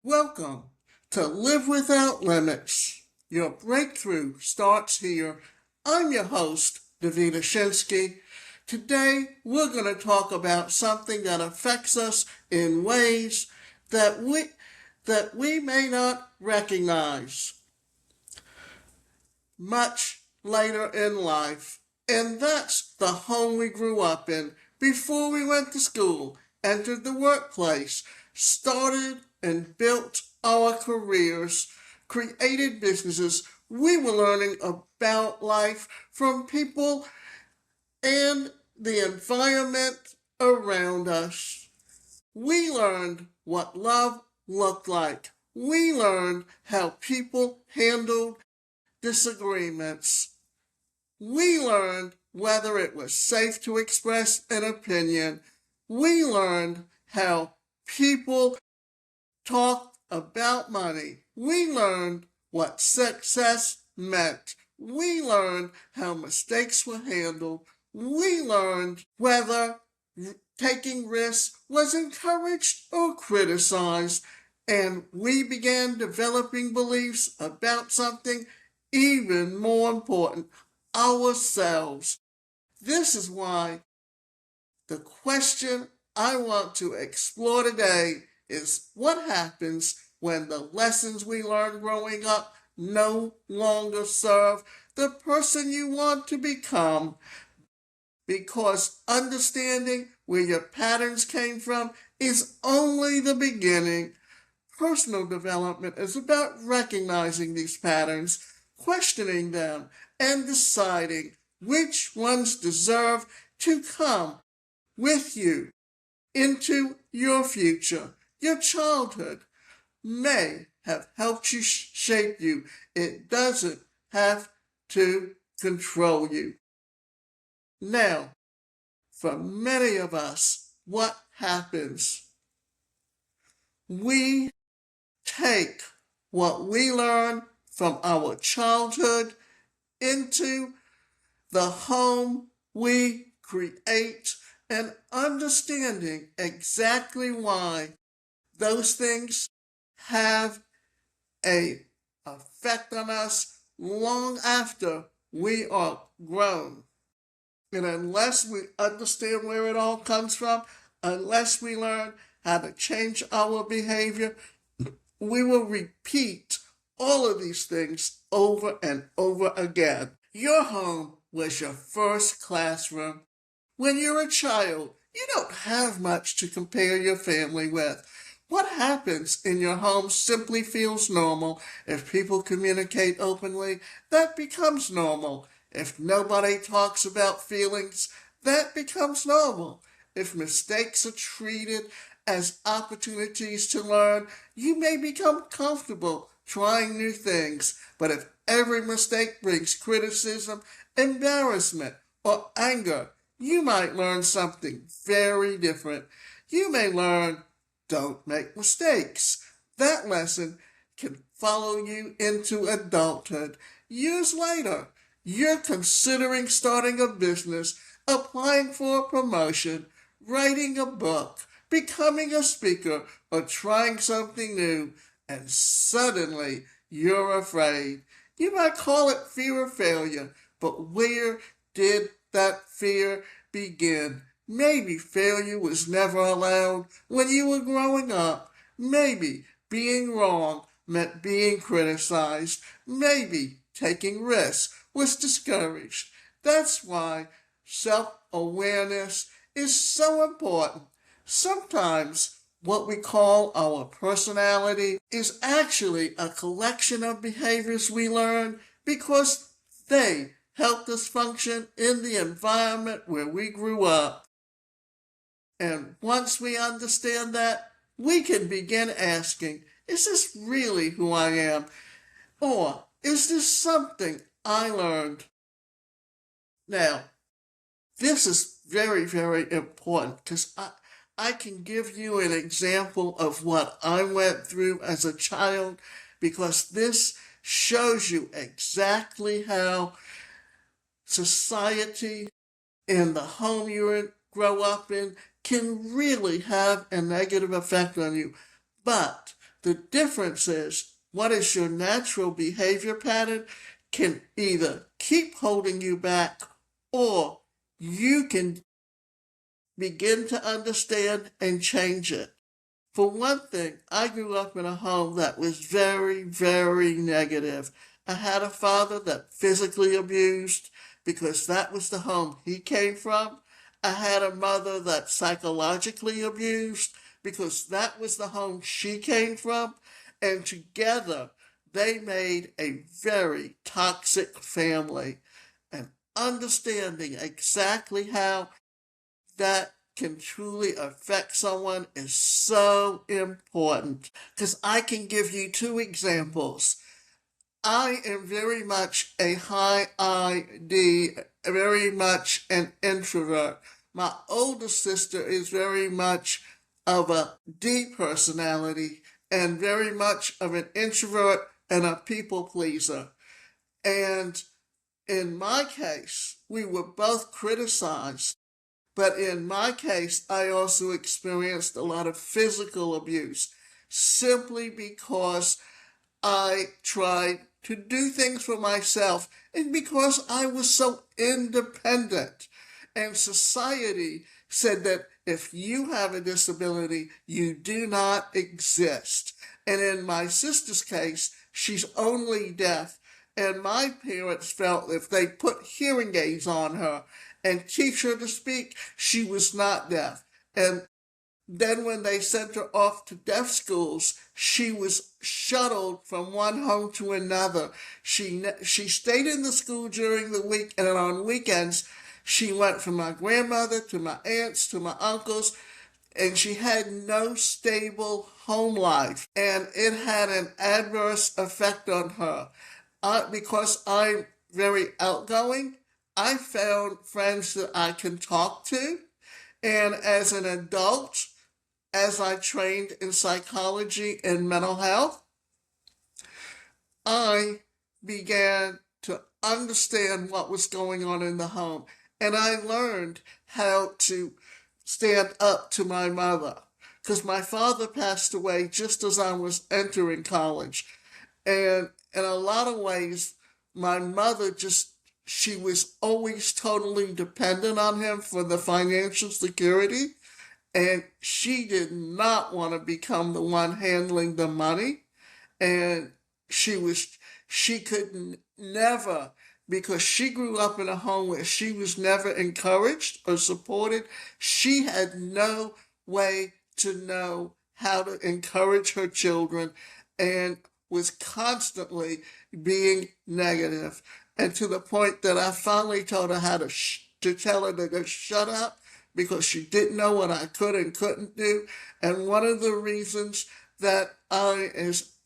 Welcome to Live Without Limits. Your breakthrough starts here. I'm your host, Davida Shensky. Today, we're going to talk about something that affects us in ways that we may not recognize much later in life. And that's the home we grew up in before we went to school, entered the workplace, started and built our careers, created businesses. We were learning about life from people and the environment around us. We learned what love looked like. We learned how people handled disagreements. We learned whether it was safe to express an opinion. We learned how people talked about money. We learned what success meant. We learned how mistakes were handled. We learned whether taking risks was encouraged or criticized. And we began developing beliefs about something even more important, ourselves. This is why the question I want to explore today is what happens when the lessons we learned growing up no longer serve the person you want to become. Because understanding where your patterns came from is only the beginning. Personal development is about recognizing these patterns, questioning them, and deciding which ones deserve to come with you into your future. Your childhood may have helped you shape you. It doesn't have to control you. Now, for many of us, what happens? We take what we learn from our childhood into the home we create, and understanding exactly why those things have an effect on us long after we are grown. And unless we understand where it all comes from, unless we learn how to change our behavior, we will repeat all of these things over and over again. Your home was your first classroom. When you're a child, you don't have much to compare your family with. What happens in your home simply feels normal. If people communicate openly, that becomes normal. If nobody talks about feelings, that becomes normal. If mistakes are treated as opportunities to learn, you may become comfortable trying new things. But if every mistake brings criticism, embarrassment, or anger, you might learn something very different. You may learn, don't make mistakes. That lesson can follow you into adulthood. Years later, you're considering starting a business, applying for a promotion, writing a book, becoming a speaker, or trying something new, and suddenly you're afraid. You might call it fear of failure, but where did that fear begin? Maybe failure was never allowed when you were growing up. Maybe being wrong meant being criticized. Maybe taking risks was discouraged. That's why self-awareness is so important. Sometimes what we call our personality is actually a collection of behaviors we learn because they helped us function in the environment where we grew up. And once we understand that, we can begin asking, is this really who I am? Or is this something I learned? Now, this is very, very important because I can give you an example of what I went through as a child because this shows you exactly how society and the home you grow up in can really have a negative effect on you. But The difference is what is your natural behavior pattern can either keep holding you back or you can begin to understand and change it. For one thing, I grew up in a home that was very, very negative. I had a father that physically abused because that was the home he came from. I had a mother that psychologically abused because that was the home she came from. And together, they made a very toxic family. And understanding exactly how that can truly affect someone is so important. Because I can give you two examples. I am very much a high ID, very much an introvert. My older sister is very much of a D personality and very much of an introvert and a people pleaser. And in my case, we were both criticized. But in my case, I also experienced a lot of physical abuse simply because I tried to do things for myself and because I was so independent. And society said that if you have a disability, you do not exist. And in my sister's case, she's only deaf. And my parents felt if they put hearing aids on her and teach her to speak, she was not deaf. And then when they sent her off to deaf schools, she was shuttled from one home to another. She stayed in the school during the week, and then on weekends, she went from my grandmother to my aunts to my uncles, and she had no stable home life. And it had an adverse effect on her. Because I'm very outgoing, I found friends that I can talk to. And as an adult, as I trained in psychology and mental health, I began to understand what was going on in the home. And I learned how to stand up to my mother. Because my father passed away just as I was entering college. And in a lot of ways, my mother she was always totally dependent on him for the financial security. And she did not want to become the one handling the money. And she could never, because she grew up in a home where she was never encouraged or supported. She had no way to know how to encourage her children and was constantly being negative. And to the point that I finally told her how to tell her to just shut up because she didn't know what I could and couldn't do. And one of the reasons that I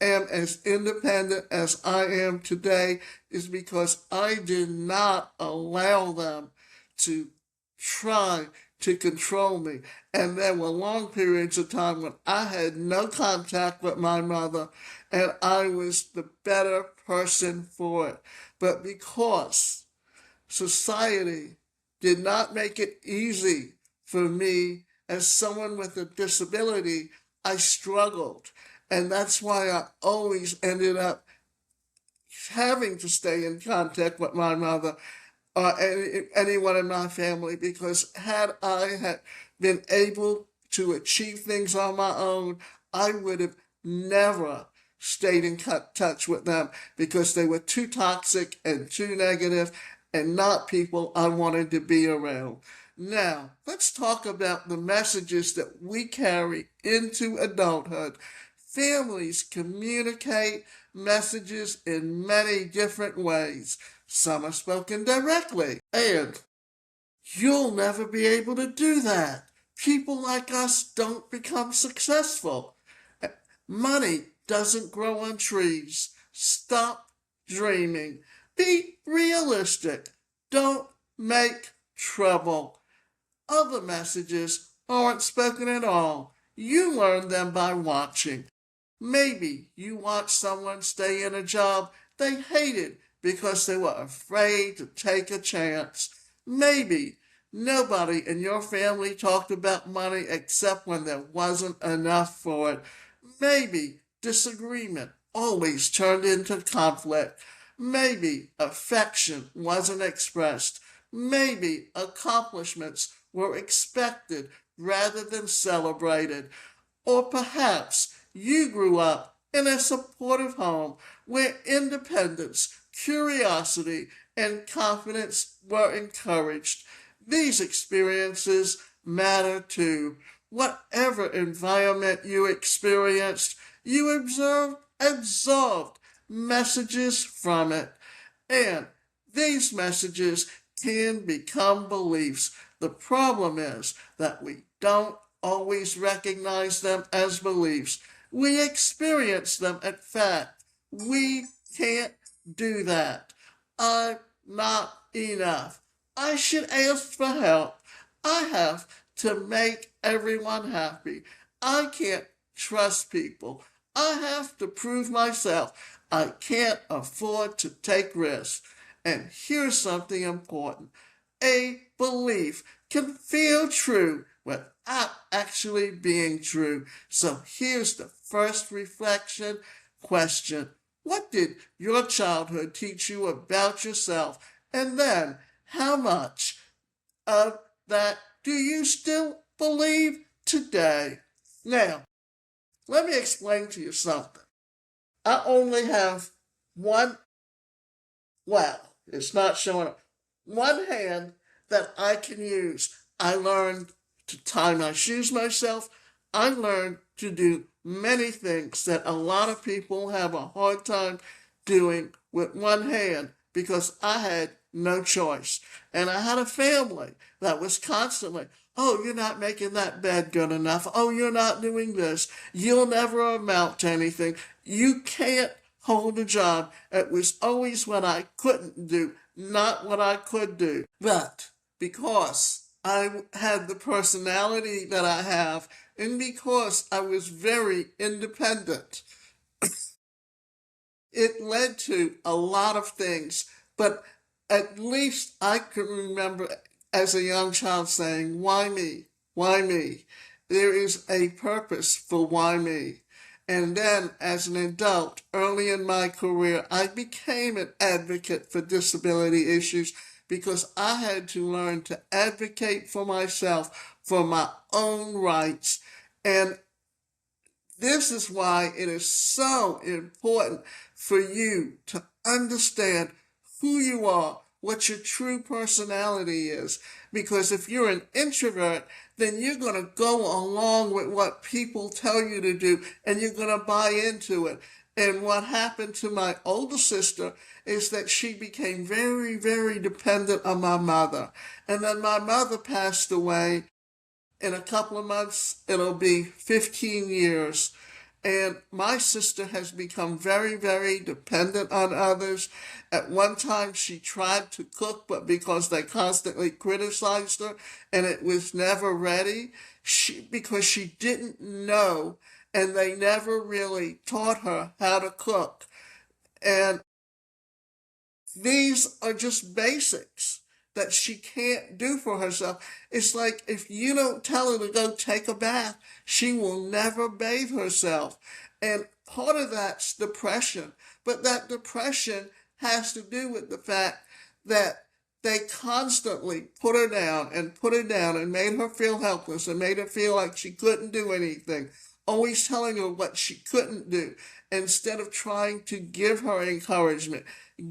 am as independent as I am today is because I did not allow them to try to control me. And there were long periods of time when I had no contact with my mother, and I was the better person for it. But because society did not make it easy for me as someone with a disability, I struggled. And that's why I always ended up having to stay in contact with my mother or anyone in my family, because had I been able to achieve things on my own, I would have never stayed in touch with them because they were too toxic and too negative and not people I wanted to be around. Now, let's talk about the messages that we carry into adulthood. Families communicate messages in many different ways. Some are spoken directly, and you'll never be able to do that. People like us don't become successful. Money doesn't grow on trees. Stop dreaming. Be realistic. Don't make trouble. Other messages aren't spoken at all. You learn them by watching. Maybe you watch someone stay in a job they hated because they were afraid to take a chance. Maybe nobody in your family talked about money except when there wasn't enough for it. Maybe disagreement always turned into conflict. Maybe affection wasn't expressed. Maybe accomplishments were expected rather than celebrated. Or perhaps you grew up in a supportive home where independence, curiosity, and confidence were encouraged. These experiences matter too. Whatever environment you experienced, you absorbed messages from it. And these messages can become beliefs. The problem is that we don't always recognize them as beliefs. We experience them as fact. We can't do that. I'm not enough. I should ask for help. I have to make everyone happy. I can't trust people. I have to prove myself. I can't afford to take risks. And here's something important. A belief can feel true without actually being true. So here's the first reflection question. What did your childhood teach you about yourself? And then, how much of that do you still believe today? Now, let me explain to you something. I only have one, well, it's not showing up, one hand that I can use. I learned to tie my shoes myself. I learned to do many things that a lot of people have a hard time doing with one hand because I had no choice. And I had a family that was constantly, oh, you're not making that bed good enough. Oh, you're not doing this. You'll never amount to anything. You can't hold a job. It was always what I couldn't do, not what I could do. But because I had the personality that I have, and because I was very independent, it led to a lot of things. But at least I can remember as a young child saying, why me? Why me? There is a purpose for why me. And then as an adult, early in my career, I became an advocate for disability issues because I had to learn to advocate for myself, for my own rights. And this is why it is so important for you to understand who you are, what your true personality is. Because if you're an introvert, then you're going to go along with what people tell you to do and you're going to buy into it. And what happened to my older sister is that she became very, very dependent on my mother. And then my mother passed away. In a couple of months, it'll be 15 years. And my sister has become very, very dependent on others. At one time, she tried to cook, but because they constantly criticized her and it was never ready, because she didn't know and they never really taught her how to cook. And these are just basics that she can't do for herself. It's like if you don't tell her to go take a bath, she will never bathe herself. And part of that's depression. But that depression has to do with the fact that they constantly put her down and made her feel helpless and made her feel like she couldn't do anything, always telling her what she couldn't do instead of trying to give her encouragement,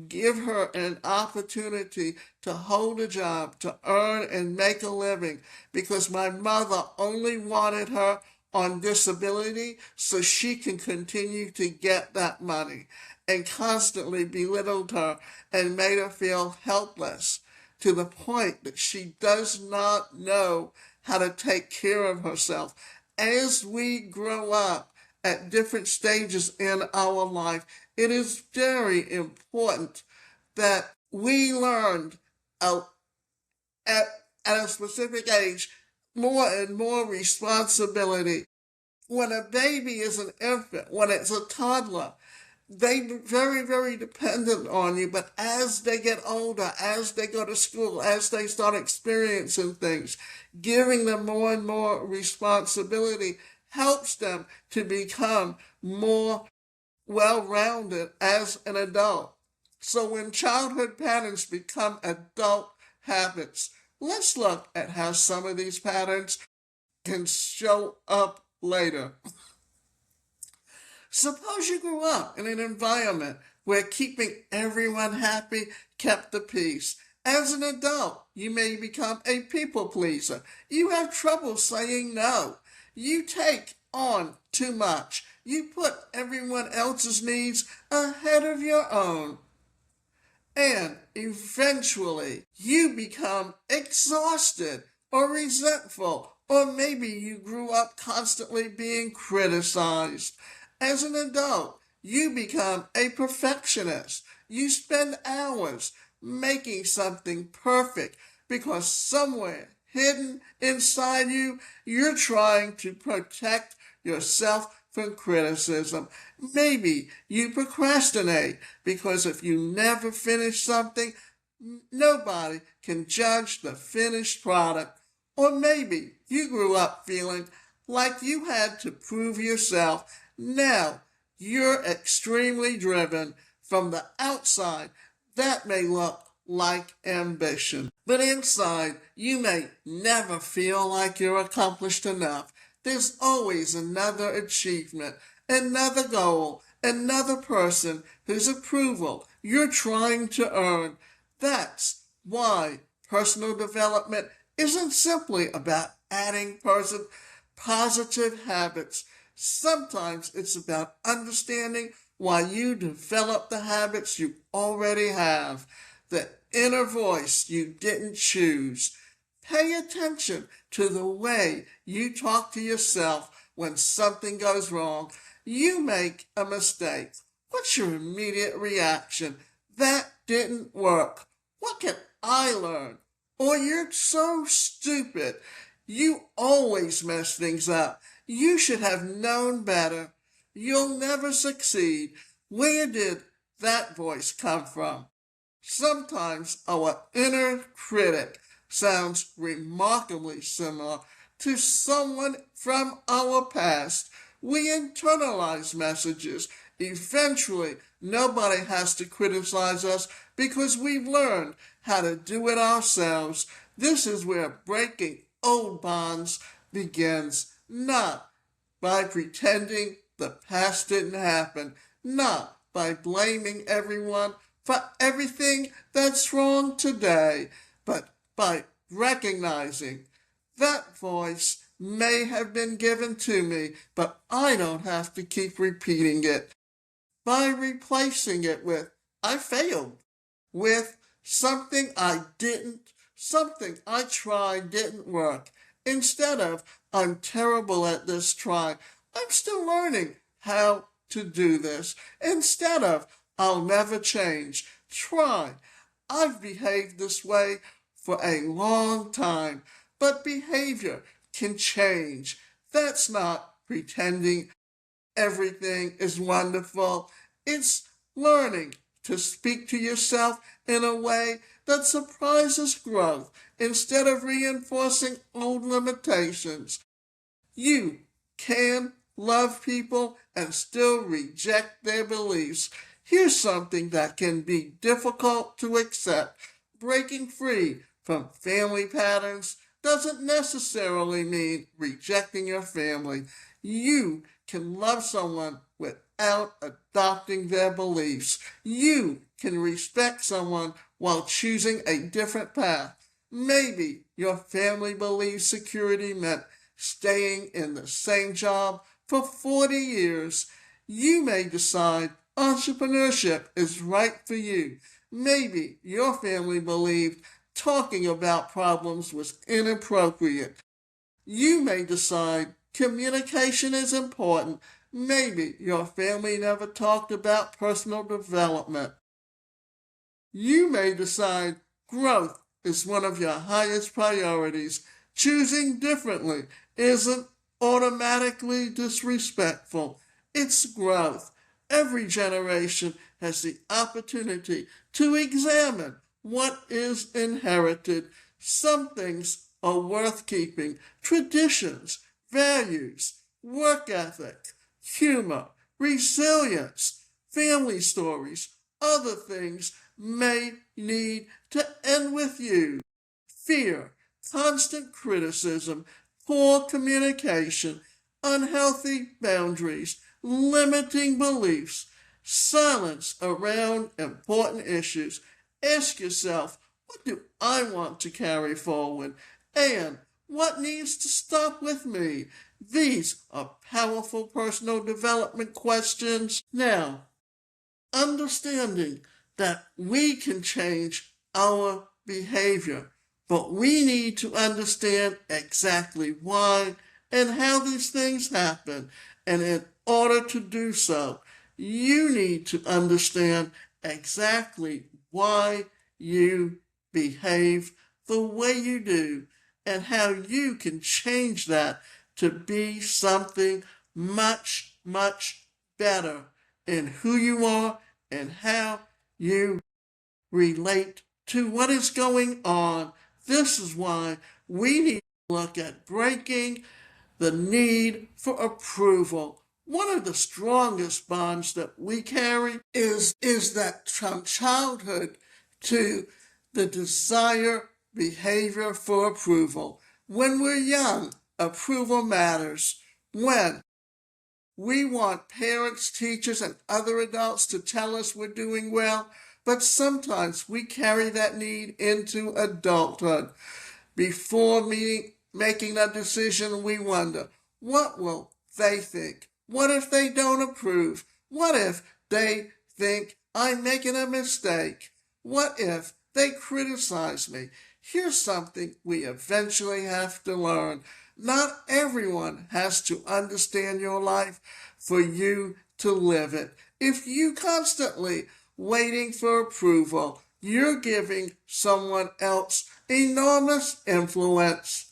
give her an opportunity to hold a job, to earn and make a living, because my mother only wanted her on disability so she can continue to get that money, and constantly belittled her and made her feel helpless to the point that she does not know how to take care of herself. As we grow up at different stages in our life, it is very important that we learn at a specific age more and more responsibility. When a baby is an infant, when it's a toddler, they're very, very dependent on you. But as they get older, as they go to school, as they start experiencing things, giving them more and more responsibility helps them to become more well-rounded as an adult. So when childhood patterns become adult habits, let's look at how some of these patterns can show up later. Suppose you grew up in an environment where keeping everyone happy kept the peace. As an adult, you may become a people pleaser. You have trouble saying no. You take on too much. You put everyone else's needs ahead of your own. And eventually, you become exhausted or resentful, or maybe you grew up constantly being criticized. As an adult, you become a perfectionist. You spend hours making something perfect because somewhere hidden inside you, you're trying to protect yourself from criticism. Maybe you procrastinate because if you never finish something, nobody can judge the finished product. Or maybe you grew up feeling like you had to prove yourself. Now you're extremely driven. From the outside, that may look like ambition. But inside, you may never feel like you're accomplished enough. There's always another achievement, another goal, another person whose approval you're trying to earn. That's why personal development isn't simply about adding positive habits. Sometimes it's about understanding why you develop the habits you already have, the inner voice you didn't choose. Pay attention to the way you talk to yourself when something goes wrong. You make a mistake. What's your immediate reaction? That didn't work. What can I learn? Or you're so stupid. You always mess things up. You should have known better. You'll never succeed. Where did that voice come from? Sometimes our inner critic sounds remarkably similar to someone from our past. We internalize messages. Eventually, nobody has to criticize us because we've learned how to do it ourselves. This is where breaking old bonds begins, not by pretending the past didn't happen, not by blaming everyone for everything that's wrong today, but by recognizing that voice may have been given to me, but I don't have to keep repeating it. By replacing it with, I failed, with something I tried didn't work, instead of, I'm terrible at this try. I'm still learning how to do this. Instead of, I'll never change. Try. I've behaved this way for a long time, but behavior can change. That's not pretending everything is wonderful. It's learning to speak to yourself in a way that surprises growth instead of reinforcing old limitations. You can love people and still reject their beliefs. Here's something that can be difficult to accept. Breaking free from family patterns doesn't necessarily mean rejecting your family. You can love someone without adopting their beliefs. You can respect someone while choosing a different path. Maybe your family believes security meant staying in the same job for 40 years. You may decide entrepreneurship is right for you. Maybe your family believed talking about problems was inappropriate. You may decide communication is important. Maybe your family never talked about personal development. You may decide growth is one of your highest priorities. Choosing differently isn't automatically disrespectful. It's growth. Every generation has the opportunity to examine what is inherited. Some things are worth keeping. Traditions, values, work ethic, humor, resilience, family stories, other things may need to end with you. Fear, constant criticism, poor communication, unhealthy boundaries, limiting beliefs, silence around important issues. Ask yourself, what do I want to carry forward? And what needs to stop with me? These are powerful personal development questions. Now, understanding that we can change our behavior, but we need to understand exactly why and how these things happen. And in order to do so, you need to understand exactly why you behave the way you do and how you can change that to be something much, much better in who you are and how you relate to what is going on. This is why we need to look at breaking the need for approval. One of the strongest bonds that we carry is that from childhood to the desire behavior for approval. When we're young, approval matters. When we want parents, teachers, and other adults to tell us we're doing well, but sometimes we carry that need into adulthood. Before making that decision, we wonder, what will they think? What if they don't approve? What if they think I'm making a mistake? What if they criticize me? Here's something we eventually have to learn. Not everyone has to understand your life for you to live it. If you constantly waiting for approval, you're giving someone else enormous influence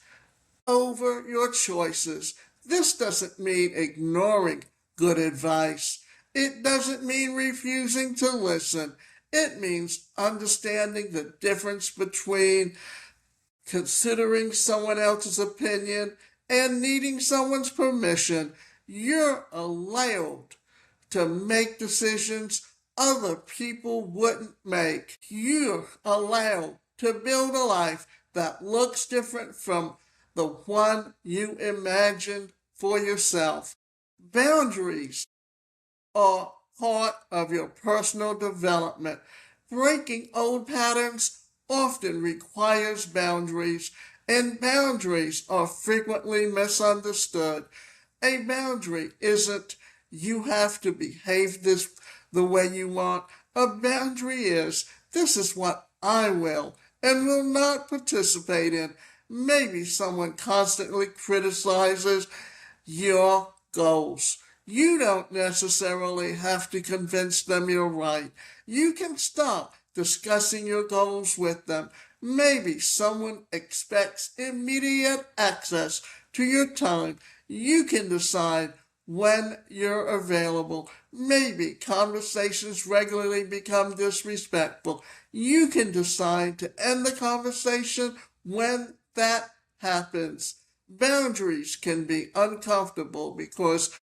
over your choices. This doesn't mean ignoring good advice. It doesn't mean refusing to listen. It means understanding the difference between considering someone else's opinion and needing someone's permission. You're allowed to make decisions other people wouldn't make. You're allowed to build a life that looks different from the one you imagined for yourself. Boundaries are part of your personal development. Breaking old patterns often requires boundaries, and boundaries are frequently misunderstood. A boundary isn't you have to behave the way you want. A boundary is this is what I will and will not participate in. Maybe someone constantly criticizes your goals. You don't necessarily have to convince them you're right. You can stop discussing your goals with them. Maybe someone expects immediate access to your time. You can decide when you're available. Maybe conversations regularly become disrespectful. You can decide to end the conversation when that happens. Boundaries can be uncomfortable because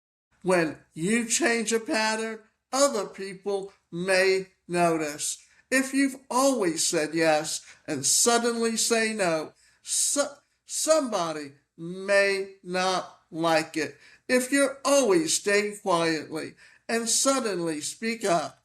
when you change a pattern, other people may notice. If you've always said yes and suddenly say no, somebody may not like it. If you're always staying quietly and suddenly speak up,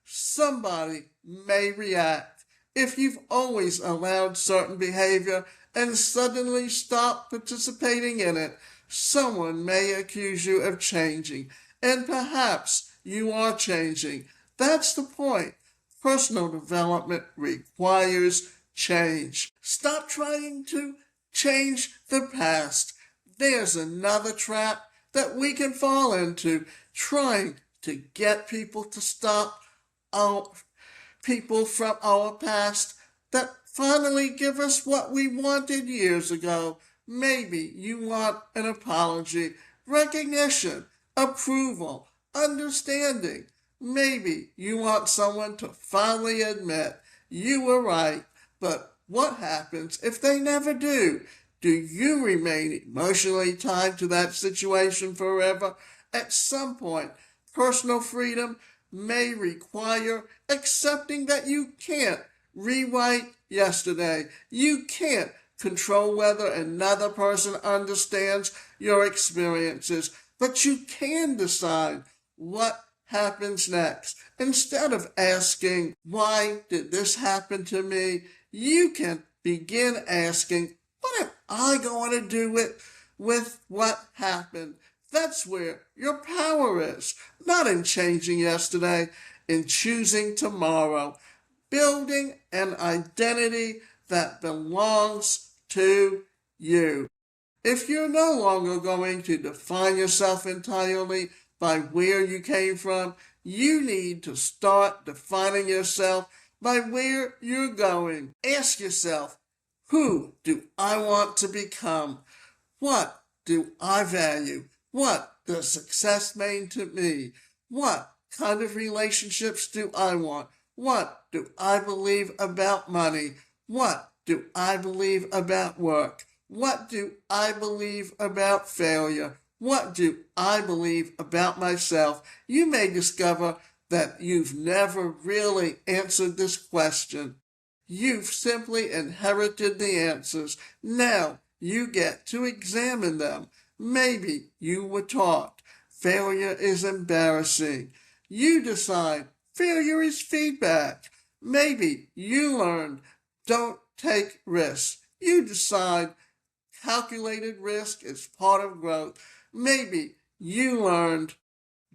somebody may react. If you've always allowed certain behavior and suddenly stop participating in it, someone may accuse you of changing. And perhaps you are changing. That's the point. Personal development requires change. Stop trying to change the past. There's another trap that we can fall into, trying to get people to stop our people from our past that finally give us what we wanted years ago. Maybe you want an apology, recognition, approval, understanding. Maybe you want someone to finally admit you were right. But what happens if they never do? Do you remain emotionally tied to that situation forever? At some point, personal freedom may require accepting that you can't rewrite yesterday. You can't control whether another person understands your experiences, but you can decide what happens next. Instead of asking, why did this happen to me? You can begin asking, what am I going to do with what happened? That's where your power is, not in changing yesterday, in choosing tomorrow, building an identity that belongs to you. If you're no longer going to define yourself entirely by where you came from, you need to start defining yourself by where you're going. Ask yourself, who do I want to become? What do I value? What does success mean to me? What kind of relationships do I want? What do I believe about money? What do I believe about work? What do I believe about failure? What do I believe about myself? You may discover that you've never really answered this question. You've simply inherited the answers. Now you get to examine them. Maybe you were taught failure is embarrassing. You decide failure is feedback. Maybe you learned don't take risks. You decide calculated risk is part of growth. Maybe you learned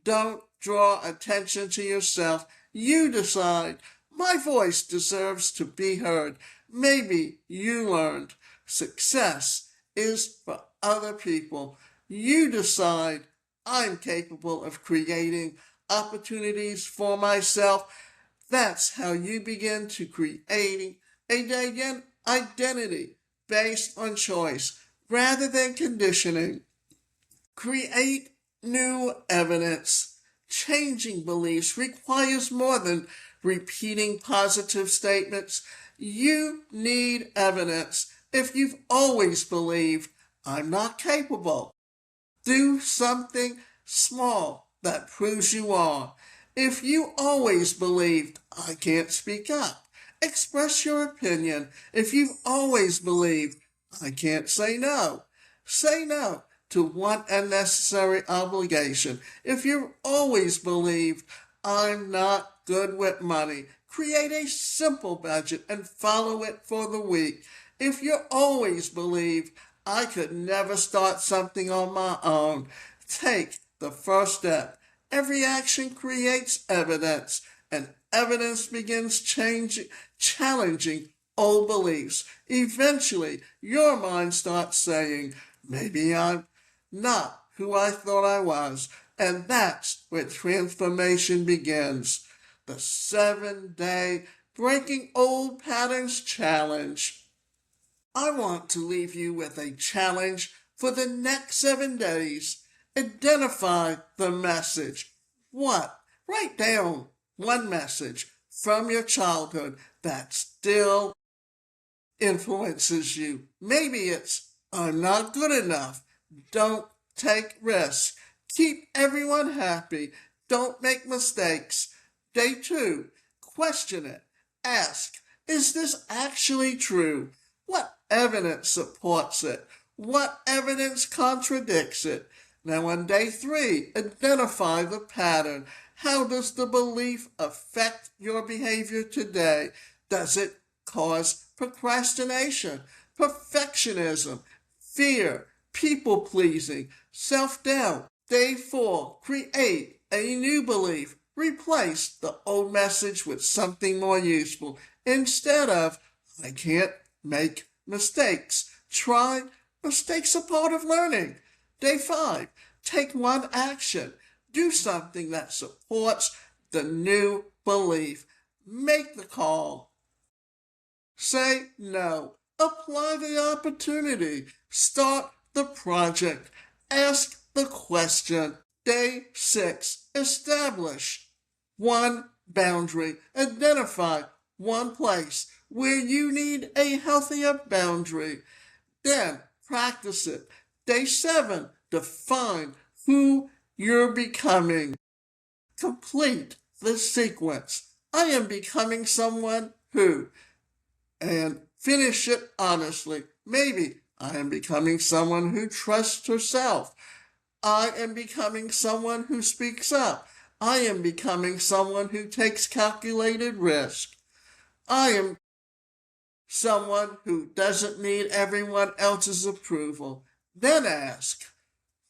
don't draw attention to yourself. You decide my voice deserves to be heard. Maybe you learned success is for other people. You decide I'm capable of creating opportunities for myself. That's how you begin to create an identity based on choice rather than conditioning. Create new evidence. Changing beliefs requires more than repeating positive statements. You need evidence. If you've always believed, I'm not capable, do something small that proves you are. If you always believed, I can't speak up, express your opinion. If you've always believed, I can't say no to one unnecessary obligation. If you've always believed, I'm not good with money, create a simple budget and follow it for the week. If you always believed, I could never start something on my own, take the first step. Every action creates evidence, and evidence begins challenging old beliefs. Eventually, your mind starts saying, maybe I'm not who I thought I was, and that's where transformation begins. The 7-day Breaking Old Patterns Challenge. I want to leave you with a challenge for the next 7 days. Identify the message. What? Write down one message from your childhood that still influences you. Maybe it's, I'm not good enough. Don't take risks. Keep everyone happy. Don't make mistakes. Day 2, question it. Ask, is this actually true? What evidence supports it? What evidence contradicts it? Now on day 3, identify the pattern. How does the belief affect your behavior today? Does it cause procrastination, perfectionism, fear, people-pleasing, self-doubt? Day 4, create a new belief. Replace the old message with something more useful. Instead of, I can't make mistakes, try, mistakes are part of learning. Day 5, take one action. Do something that supports the new belief. Make the call. Say no. Apply the opportunity. Start the project. Ask the question. Day 6, establish one boundary. Identify one place where you need a healthier boundary. Then Practice it. Day 7, define who you're becoming. Complete the sequence. I am becoming someone who, and finish it honestly. Maybe I am becoming someone who trusts herself. I am becoming someone who speaks up. I am becoming someone who takes calculated risk. I am someone who doesn't need everyone else's approval. Then ask,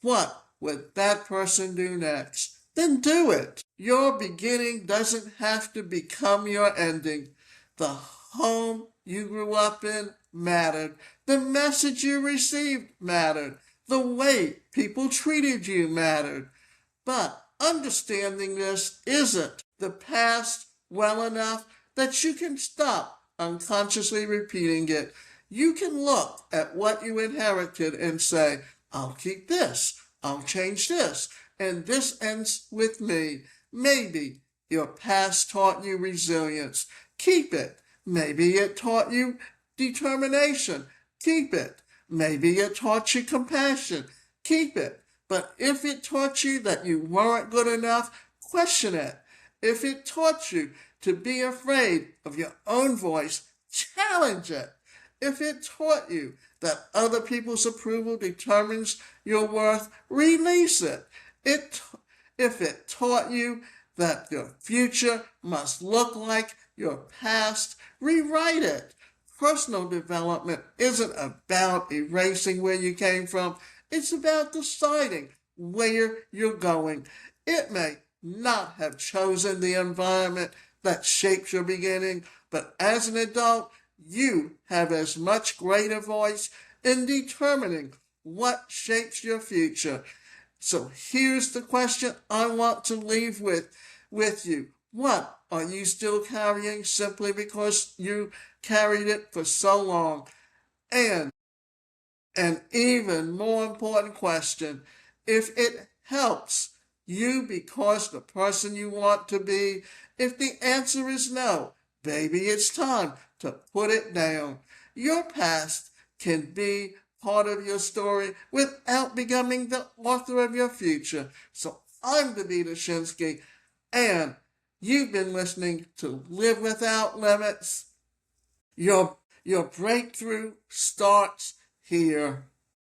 what would that person do next? Then do it. Your beginning doesn't have to become your ending. The home you grew up in mattered. The message you received mattered. The way people treated you mattered. But understanding this isn't the past well enough that you can stop unconsciously repeating it. You can look at what you inherited and say, I'll keep this, I'll change this, and this ends with me. Maybe your past taught you resilience. Keep it. Maybe it taught you determination. Keep it. Maybe it taught you compassion. Keep it. But if it taught you that you weren't good enough, question it. If it taught you to be afraid of your own voice, challenge it. If it taught you that other people's approval determines your worth, release it. If it taught you that your future must look like your past, rewrite it. Personal development isn't about erasing where you came from. It's about deciding where you're going. It may not have chosen the environment that shapes your beginning, but as an adult, you have as much greater voice in determining what shapes your future. So here's the question I want to leave with you. What are you still carrying simply because you carried it for so long? And an even more important question, if it helps you because the person you want to be, if the answer is no, baby, it's time to put it down. Your past can be part of your story without becoming the author of your future. So I'm Davida Shensky, and you've been listening to Live Without Limits. Your breakthrough starts here.